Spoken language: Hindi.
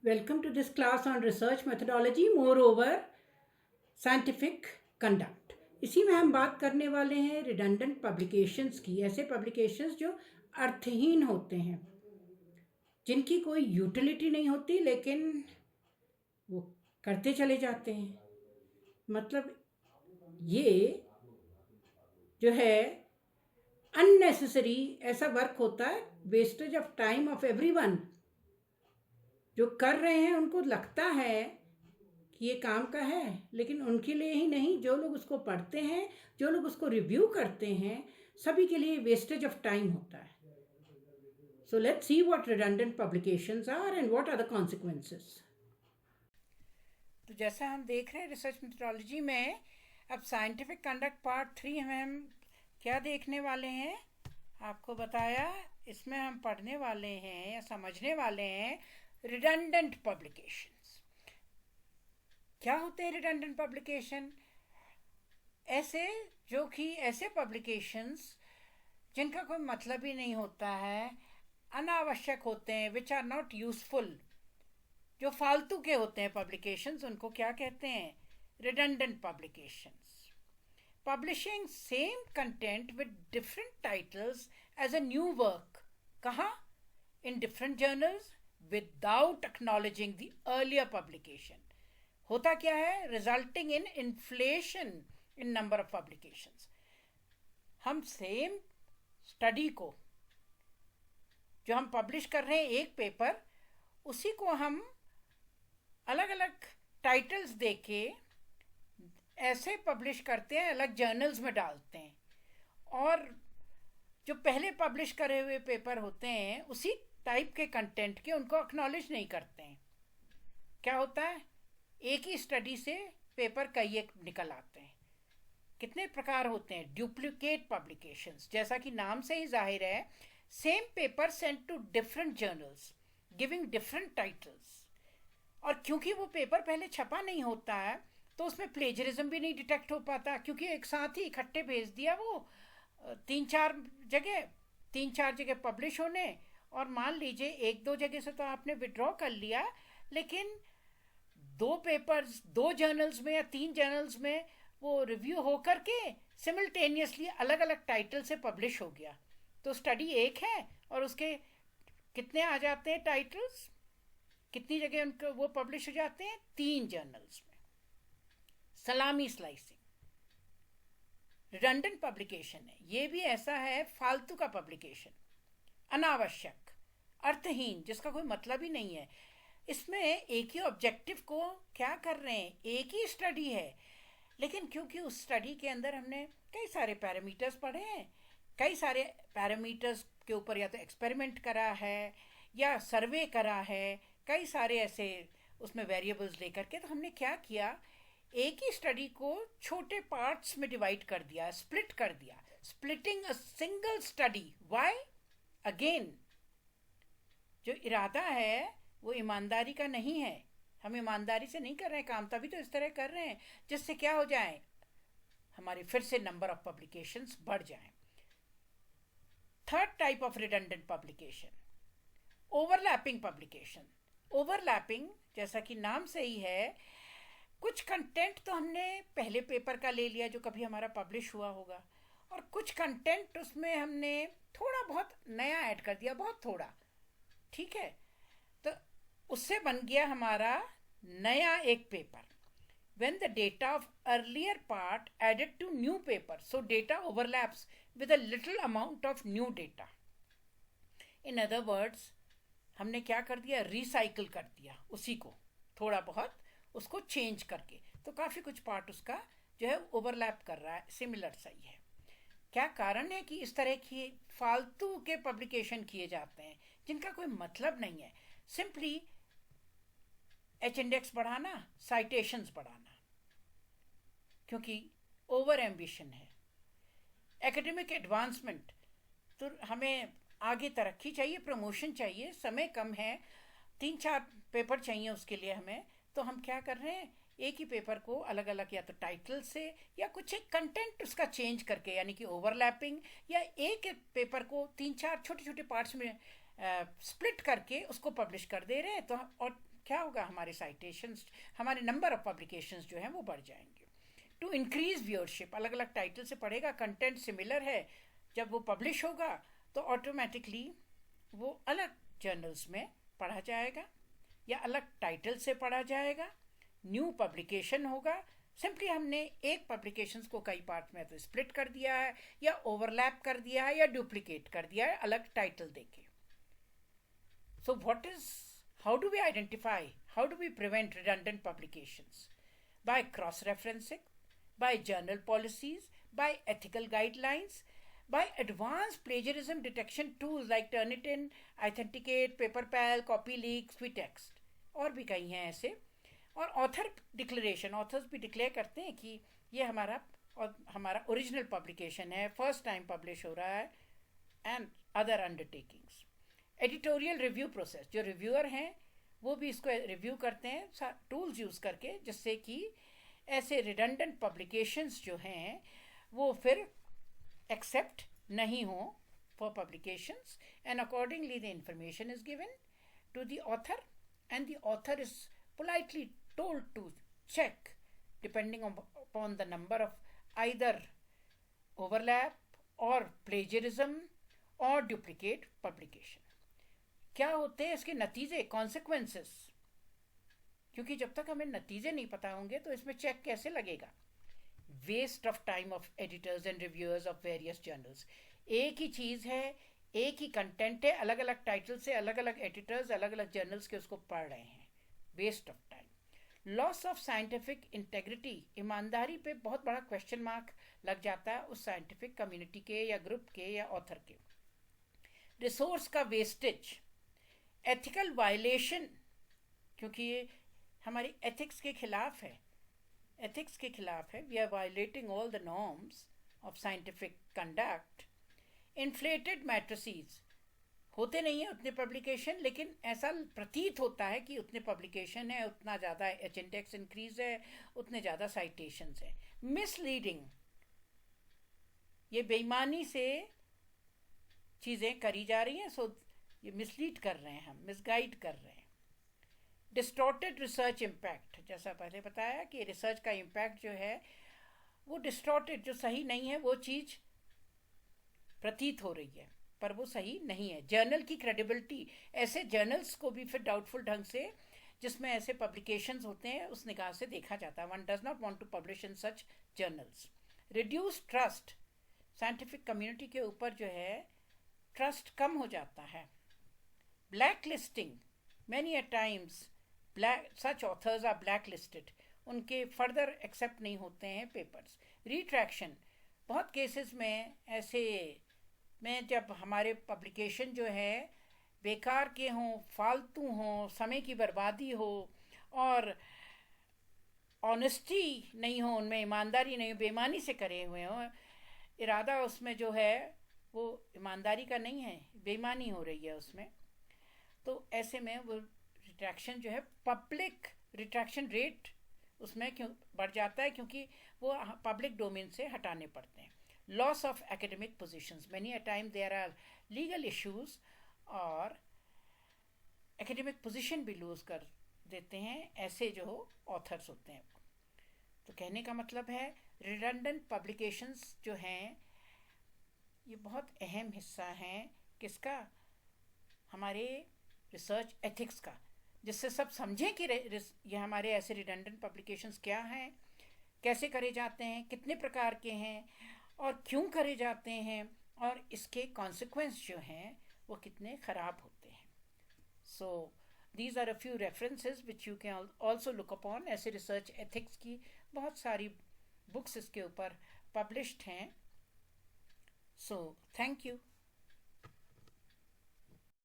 Welcome to this class on research methodology, moreover scientific conduct. इसी में हम बात करने वाले हैं रिडंडेंट पब्लिकेशंस की, ऐसे पब्लिकेशंस जो अर्थहीन होते हैं, जिनकी कोई यूटिलिटी नहीं होती लेकिन वो करते चले जाते हैं। मतलब ये जो है अननेसेसरी ऐसा वर्क होता है, wastage of time of everyone. जो कर रहे हैं उनको लगता है कि ये काम का है, लेकिन उनके लिए ही नहीं, जो लोग उसको पढ़ते हैं, जो लोग उसको रिव्यू करते हैं, सभी के लिए वेस्टेज ऑफ टाइम होता है। So let's see what redundant publications are and what are the consequences. तो जैसा हम देख रहे हैं रिसर्च मेथोडोलॉजी में, अब साइंटिफिक कंडक्ट पार्ट 3 में हम क्या देखने वाले हैं, आपको बताया। इसमें हम पढ़ने वाले हैं या समझने वाले हैं रिडंडेंट पब्लिकेशंस। क्या होते हैं रिडंडेंट पब्लिकेशन? ऐसे जो कि ऐसे पब्लिकेशंस जिनका कोई मतलब ही नहीं होता है, अनावश्यक होते हैं, विच आर नॉट यूजफुल, जो फालतू के होते हैं पब्लिकेशंस, उनको क्या कहते हैं? Redundant publications. Publishing same content with different titles as a new work, कहाँ? In different journals without acknowledging the earlier publication. होता क्या है? Resulting in inflation in number of publications. हम सेम स्टडी को जो हम पब्लिश कर रहे हैं, एक पेपर, उसी को हम अलग अलग टाइटल्स देके ऐसे पब्लिश करते हैं, अलग जर्नल्स में डालते हैं, और जो पहले पब्लिश करे हुए पेपर होते हैं उसी टाइप के कंटेंट के, उनको एक्नॉलेज नहीं करते हैं। क्या होता है? एक ही स्टडी से पेपर कई एक निकल आते हैं। कितने प्रकार होते हैं? डुप्लीकेट पब्लिकेशंस, जैसा कि नाम से ही जाहिर है, same paper sent to different journals giving different titles. और क्योंकि वो पेपर पहले छपा नहीं होता है तो उसमें प्लेजरिज्म भी नहीं डिटेक्ट हो पाता, क्योंकि एक साथ ही इकट्ठे भेज दिया वो तीन चार जगह पब्लिश होने, और मान लीजिए एक दो जगह से तो आपने विड्रॉ कर लिया, लेकिन दो पेपर्स दो जर्नल्स में या तीन जर्नल्स में वो रिव्यू हो करके सिमिल्टेनियसली अलग अलग टाइटल से पब्लिश हो गया। तो स्टडी एक है और उसके कितने आ जाते हैं टाइटल्स, कितनी जगह उनको वो पब्लिश हो जाते हैं? 3 जर्नल्स में। सलामी स्लाइसिंग रिडंडेंट पब्लिकेशन है। ये भी ऐसा है फालतू का पब्लिकेशन, अनावश्यक, अर्थहीन, जिसका कोई मतलब ही नहीं है। इसमें एक ही ऑब्जेक्टिव को क्या कर रहे हैं, एक ही स्टडी है, लेकिन क्योंकि उस स्टडी के अंदर हमने कई सारे पैरामीटर्स पढ़े हैं, कई सारे पैरामीटर्स के ऊपर या तो एक्सपेरिमेंट करा है या सर्वे करा है, कई सारे ऐसे उसमें वेरिएबल्स लेकर के, तो हमने क्या किया, एक ही स्टडी को छोटे पार्ट्स में डिवाइड कर दिया, स्प्लिट कर दिया। Splitting a single study, why? Again, जो इरादा है वो ईमानदारी का नहीं है। हम ईमानदारी से नहीं कर रहे हैं काम, तभी तो इस तरह कर रहे हैं जिससे क्या हो जाए, हमारी फिर से नंबर ऑफ पब्लिकेशंस बढ़ जाए। Third type of redundant publication, overlapping publication. Overlapping, जैसा कि नाम से ही है, कुछ कंटेंट तो हमने पहले पेपर का ले लिया जो कभी हमारा पब्लिश हुआ होगा, और कुछ कंटेंट उसमें हमने थोड़ा बहुत नया ऐड कर दिया, बहुत थोड़ा, ठीक है, तो उससे बन गया हमारा नया एक paper. when the data of earlier part added to new paper, so data overlaps with a little amount of new data. in other words, हमने क्या कर दिया, रिसाइकिल कर दिया उसी को, थोड़ा बहुत उसको चेंज करके, तो काफ़ी कुछ पार्ट उसका जो है ओवरलैप कर रहा है, सिमिलर सही है। क्या कारण है कि इस तरह की फालतू के पब्लिकेशन किए जाते हैं जिनका कोई मतलब नहीं है? सिंपली एच इंडेक्स बढ़ाना, साइटेशंस बढ़ाना, क्योंकि ओवर एम्बिशन है। एकेडमिक एडवांसमेंट, तो हमें आगे तरक्की चाहिए, प्रमोशन चाहिए, समय कम है, 3-4 पेपर चाहिए उसके लिए हमें, तो हम क्या कर रहे हैं, एक ही पेपर को अलग अलग या तो टाइटल से या कुछ एक कंटेंट उसका चेंज करके, यानी कि ओवरलैपिंग, या एक पेपर को 3-4 छोटे छोटे पार्ट्स में स्प्लिट करके उसको पब्लिश कर दे रहे हैं। तो और क्या होगा, हमारे साइटेशंस, हमारे नंबर ऑफ पब्लिकेशंस जो हैं वो बढ़ जाएंगे। टू इंक्रीज व्यूअरशिप, अलग अलग टाइटल से पढ़ेगा, कंटेंट सिमिलर है, जब वो पब्लिश होगा तो ऑटोमेटिकली वो अलग जर्नल्स में पढ़ा जाएगा या अलग टाइटल से पढ़ा जाएगा, न्यू पब्लिकेशन होगा। सिंपली हमने एक पब्लिकेशंस को कई पार्ट में तो स्प्लिट कर दिया है या ओवरलैप कर दिया है या डुप्लीकेट कर दिया है अलग टाइटल देके। So what is, how do we identify, how do we prevent redundant publications? By cross referencing, by journal policies, by ethical guidelines, by advanced plagiarism detection tools like Turnitin, Authenticate, PaperPal, CopyLeak, SweetText, और भी कई हैं ऐसे। और ऑथर डिक्लेरेशन, ऑथर्स भी डिक्लेयर करते हैं कि ये हमारा ओरिजिनल पब्लिकेशन है, फर्स्ट टाइम पब्लिश हो रहा है, and other undertakings. Editorial review process, जो रिव्यूअर हैं वो भी इसको रिव्यू करते हैं टूल्स यूज़ करके, जिससे कि ऐसे रिडंडेंट पब्लिकेशंस जो हैं वो फिर एक्सेप्ट नहीं हो for publications, and accordingly the information is given to the author, and the author is politely told to check depending upon the number of either overlap or plagiarism or duplicate publication. क्या होते हैं इसके नतीजे, कॉन्सिक्वेंसेस? क्योंकि जब तक हमें नतीजे नहीं पता होंगे तो इसमें चेक कैसे लगेगा? Waste of time of editors and reviewers of various journals. एक ही चीज़ है, एक ही कंटेंट है, अलग अलग टाइटल से अलग अलग एडिटर्स अलग अलग जर्नल्स के उसको पढ़ रहे हैं, waste of time. Loss of scientific integrity, ईमानदारी पे बहुत बड़ा क्वेश्चन मार्क लग जाता है उस साइंटिफिक कम्युनिटी के या ग्रुप के या ऑथर के। रिसोर्स का वेस्टेज, एथिकल वायलेशन, क्योंकि ये हमारी एथिक्स के खिलाफ है, एथिक्स के खिलाफ है, we are violating all the norms of scientific conduct. Inflated matrices, होते नहीं है उतने पब्लिकेशन, लेकिन ऐसा प्रतीत होता है कि उतने पब्लिकेशन है, उतना ज़्यादा एच इंडेक्स इंक्रीज है, उतने ज़्यादा साइटेशंस है। मिसलीडिंग, ये बेईमानी से चीज़ें करी जा रही हैं, सो ये मिसलीड कर रहे हैं, हम मिसगाइड कर रहे हैं। डिस्टॉर्टेड रिसर्च इम्पैक्ट, जैसा पहले बताया कि रिसर्च का इम्पैक्ट जो है वो डिस्टॉर्टेड, जो सही नहीं है वो चीज़ प्रतीत हो रही है पर वो सही नहीं है। जर्नल की क्रेडिबिलिटी, ऐसे जर्नल्स को भी फिर डाउटफुल ढंग से, जिसमें ऐसे पब्लिकेशंस होते हैं, उस निगाह से देखा जाता है। One does not want to publish in such journals. Reduce trust, scientific community के ऊपर जो है ट्रस्ट कम हो जाता है। Black listing, many a times such authors are blacklisted, उनके फर्दर एक्सेप्ट नहीं होते हैं पेपर्स। रिट्रैक्शन, बहुत केसेस में ऐसे में जब हमारे पब्लिकेशन जो है बेकार के हों, फालतू हों, समय की बर्बादी हो और ऑनेस्टी नहीं हो उनमें, ईमानदारी नहीं हो, बेईमानी से करे हुए हों, इरादा उसमें जो है वो ईमानदारी का नहीं है, बेईमानी हो रही है उसमें, तो ऐसे में वो रिट्रैक्शन जो है, पब्लिक रिट्रैक्शन रेट उसमें क्यों बढ़ जाता है, क्योंकि वो पब्लिक डोमेन से हटाने पड़ते हैं। Loss of academic positions, many a time there are legal issues और एकेडमिक पोजीशन भी लूज कर देते हैं ऐसे जो ऑथर्स होते हैं। तो कहने का मतलब है रिडंडेंट पब्लिकेशंस जो हैं ये बहुत अहम हिस्सा हैं किसका, हमारे रिसर्च एथिक्स का, जिससे सब समझें कि ये हमारे ऐसे रिडंडेंट पब्लिकेशंस क्या हैं, कैसे करे जाते हैं, कितने प्रकार के हैं और क्यों करे जाते हैं, और इसके कॉन्सिक्वेंस जो हैं वो कितने ख़राब होते हैं। So these are a few references which you can also look upon. ऐसे रिसर्च एथिक्स की बहुत सारी बुक्स इसके ऊपर पब्लिश्ड हैं। So thank you.